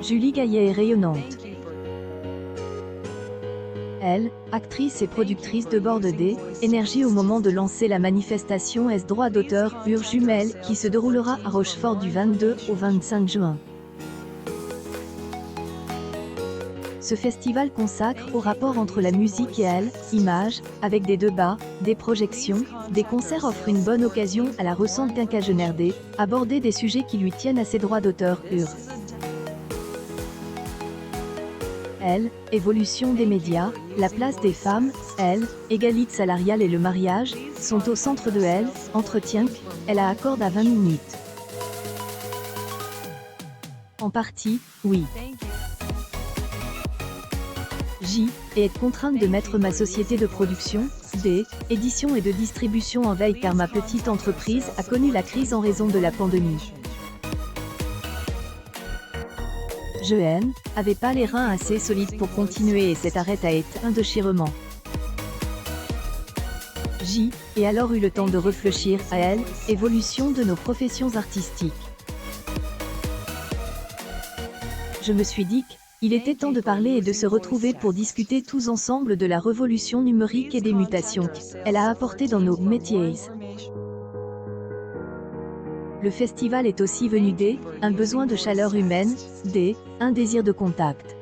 Julie Gaillet est rayonnante. Elle, actrice et productrice de Bord D, énergie au moment de lancer la manifestation S droit d'auteur Ur Jumelles qui se déroulera à Rochefort du 22 au 25 juin. Ce festival consacre au rapport entre la musique et elle, images, avec des débats, des projections, des concerts offre une bonne occasion à la ressente quinquagénaire aborder des sujets qui lui tiennent à ses droits d'auteur Ur. Elle, évolution des médias, la place des femmes, elle, égalité salariale et le mariage, sont au centre de elle, entretien qu'elle accorde à 20 minutes. En partie, oui. J, et être contrainte de mettre ma société de production, D, édition et de distribution en veille car ma petite entreprise a connu la crise en raison de la pandémie. Je N, avait pas les reins assez solides pour continuer et cet arrêt a été un déchirement. J, et alors eu le temps de réfléchir à elle, évolution de nos professions artistiques. Je me suis dit qu'il était temps de parler et de se retrouver pour discuter tous ensemble de la révolution numérique et des mutations qu'elle a apportées dans nos métiers. Le festival est aussi venu un besoin de chaleur humaine, un désir de contact.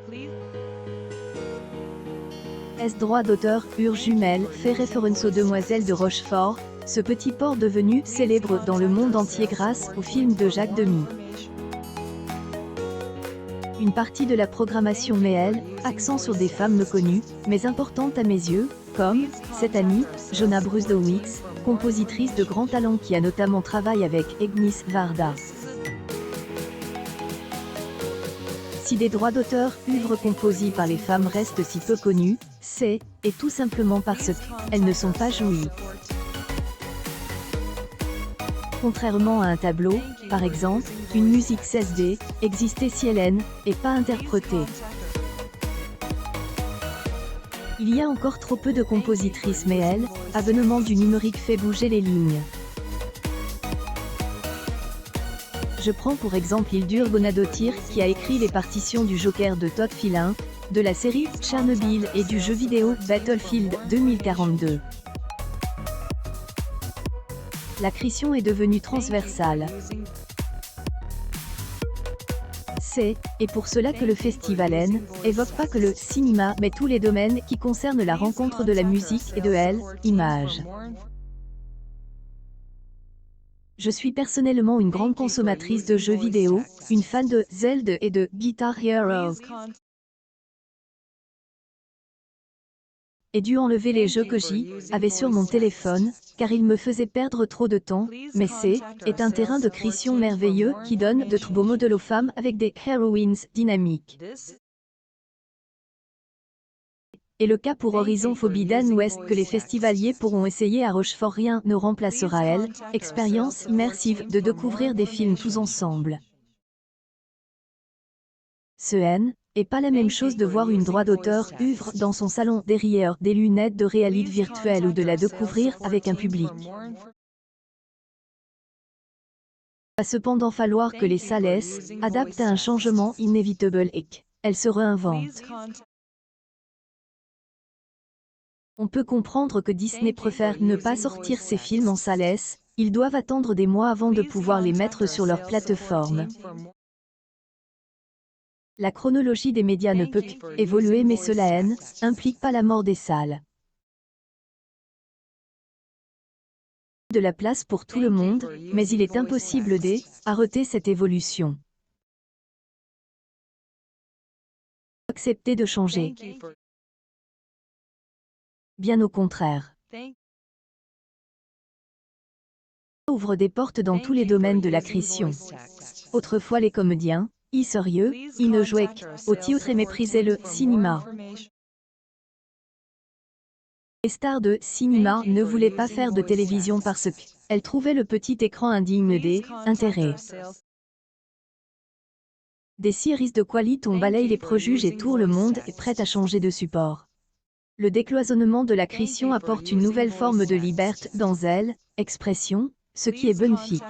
S droit d'auteur, Ur Jumelles, fait référence aux demoiselles de Rochefort, ce petit port devenu célèbre dans le monde entier grâce au film de Jacques Demy. Une partie de la programmation met elle, accent sur des femmes connues, mais importantes à mes yeux, comme, cette amie, Jonna Brusdowicz, compositrice de grand talent qui a notamment travaillé avec Egnis Varda. Si des droits d'auteur, œuvres composées par les femmes restent si peu connues, c'est, et tout simplement parce qu'elles ne sont pas jouies. Contrairement à un tableau, par exemple, une musique 16D, existait si elle n'est pas interprétée. Il y a encore trop peu de compositrices mais elle, avènement du numérique fait bouger les lignes. Je prends pour exemple Hildur Guðnadóttir qui a écrit les partitions du Joker de Todd Philin, de la série Tchernobyl et du jeu vidéo Battlefield 2042. La création est devenue transversale. C'est, et pour cela que le festival N, évoque pas que le cinéma mais tous les domaines qui concernent la rencontre de la musique et de elle, image. Je suis personnellement une grande consommatrice de jeux vidéo, une fan de Zelda et de Guitar Hero. Ai dû enlever les jeux que j'avais sur mon téléphone, car ils me faisaient perdre trop de temps, mais est un terrain de création merveilleux qui donne de très beaux modèles aux femmes avec des heroines dynamiques. Et le cas pour Horizon Forbidden West que les festivaliers pourront essayer à Rochefort rien ne remplacera elle, expérience immersive de découvrir des films tous ensemble. Ce N, et pas la même chose de voir une droit d'auteur œuvre dans son salon derrière des lunettes de réalité virtuelle ou de la découvrir avec un public. Va cependant falloir que les salles adaptent à un changement inévitable et qu'elles se réinventent. On peut comprendre que Disney préfère ne pas sortir ses films en salles, ils doivent attendre des mois avant de pouvoir les mettre sur leur plateforme. La chronologie des médias ne peut qu'évoluer mais cela implique pas la mort des salles. De la place pour tout le monde, mais il est impossible d'arrêter cette évolution. Accepter de changer. Bien au contraire. Ouvre des portes dans tous les domaines de la création. Autrefois les comédiens, sérieux, ils ne jouaient qu'au théâtre et méprisaient le cinéma. Les stars de cinéma ne voulaient pas faire de télévision parce qu'elles trouvaient le petit écran indigne des intérêts. Des séries de qualité on balaye les préjugés et tout le monde est prêt à changer de support. Le décloisonnement de la création apporte une nouvelle forme de liberté dans elle, expression, ce qui est bénéfique.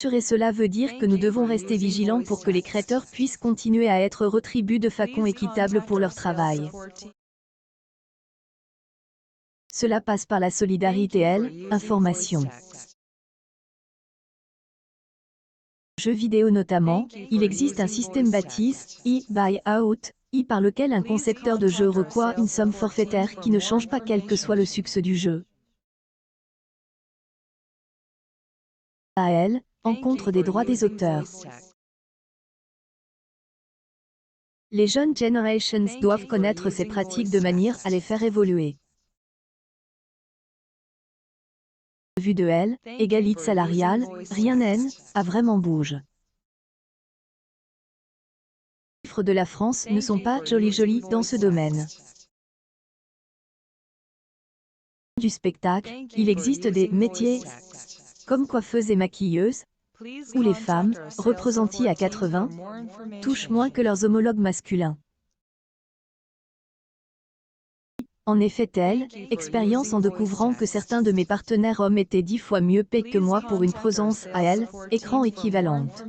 Et cela veut dire que nous devons rester vigilants pour que les créateurs puissent continuer à être retribués de façon équitable pour leur travail. Cela passe par la solidarité, information. Jeux vidéo notamment, il existe un système baptisé Buy Out, par lequel un concepteur de jeu reçoit une somme forfaitaire qui ne change pas quel que soit le succès du jeu. En contre des droits des auteurs. Les jeunes generations doivent connaître ces pratiques de manière à les faire évoluer. Vu de égalité salariale, rien n'a vraiment bouge. Les chiffres de la France ne sont pas jolis dans ce domaine. Du spectacle, il existe des métiers comme coiffeuse et maquilleuse, où les femmes, représentées à 80, touchent moins que leurs homologues masculins. En effet, telle expérience en découvrant que certains de mes partenaires hommes étaient 10 fois mieux payés que moi pour une présence à écran équivalente.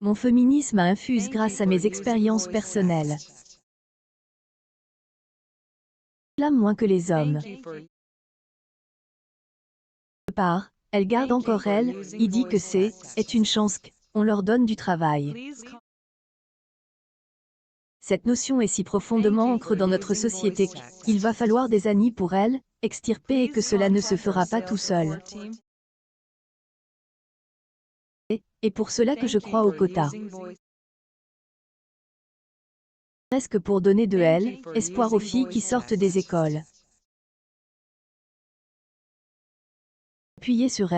Mon féminisme a infuse grâce à mes expériences personnelles. Là moins que les hommes. Part, elle garde encore il dit que est une chance qu'on leur donne du travail. Cette notion est si profondément ancrée dans notre société qu'il va falloir des années pour elle, extirper et que cela ne se fera pas tout seul. Et pour cela que je crois au quota. Presque pour donner de espoir aux filles qui sortent des écoles. Appuyer sur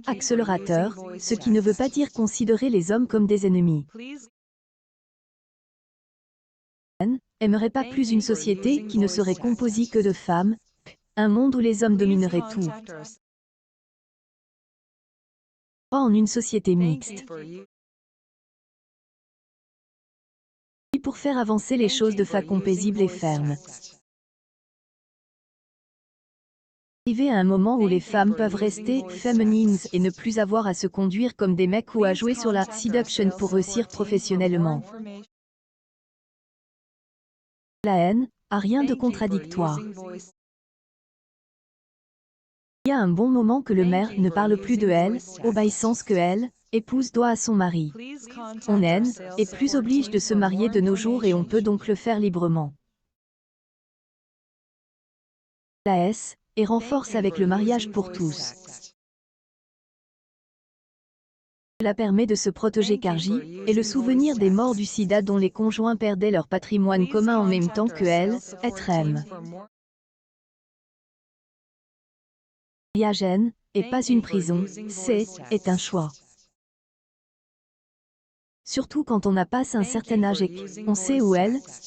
accélérateur, ce qui ne veut pas dire considérer les hommes comme des ennemis. Aimerait pas plus une société qui ne serait composée que de femmes, un monde où les hommes domineraient tout. Pas en une société mixte. Et pour faire avancer les choses de façon paisible et ferme. Arriver à un moment où les femmes peuvent rester féminines et ne plus avoir à se conduire comme des mecs ou à jouer sur la séduction pour réussir professionnellement. La haine a rien de contradictoire. Il y a un bon moment que le maire ne parle plus de obéissance que épouse doit à son mari. On est plus oblige de se marier de nos jours et on peut donc le faire librement. La et renforce avec le mariage pour tous. Cela permet de se protéger car et le souvenir des morts du sida dont les conjoints perdaient leur patrimoine commun en même temps que être aime. Le mariage et pas une prison, est un choix. Surtout quand on n'a pas un certain âge et qu'on sait où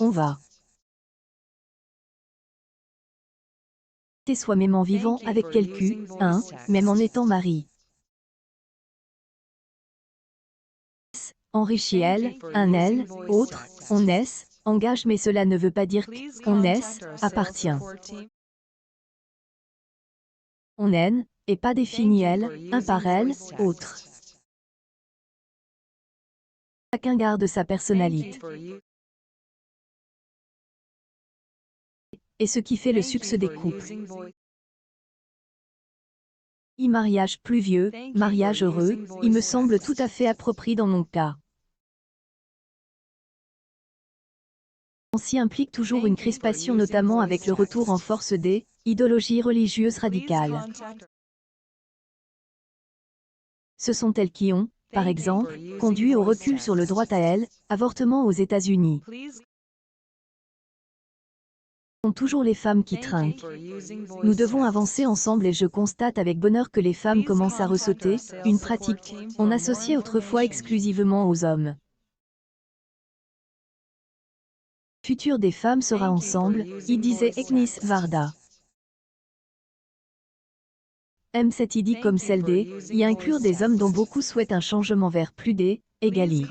on va. Et soi-même en vivant avec quelqu'un, même en étant mari. Enrichit un autre, on engage mais cela ne veut pas dire qu'on appartient. On et pas défini un par autre. Chacun garde sa personnalité. Et ce qui fait le succès des couples. Mariage plus vieux, mariage heureux, il me semble tout à fait approprié dans mon cas. On s'y implique toujours une crispation notamment avec le retour en force des idéologies religieuses radicales. Ce sont elles qui ont, par exemple, conduit au recul sur le droit à avortement aux États-Unis. Ce sont toujours les femmes qui trinquent. Nous devons avancer ensemble et je constate avec bonheur que les femmes commencent à ressauter, une pratique qu'on associait autrefois exclusivement aux hommes. Le futur des femmes sera ensemble, disait Agnes Varda. Cette idée comme celle y inclure des hommes dont beaucoup souhaitent un changement vers plus d'égalité.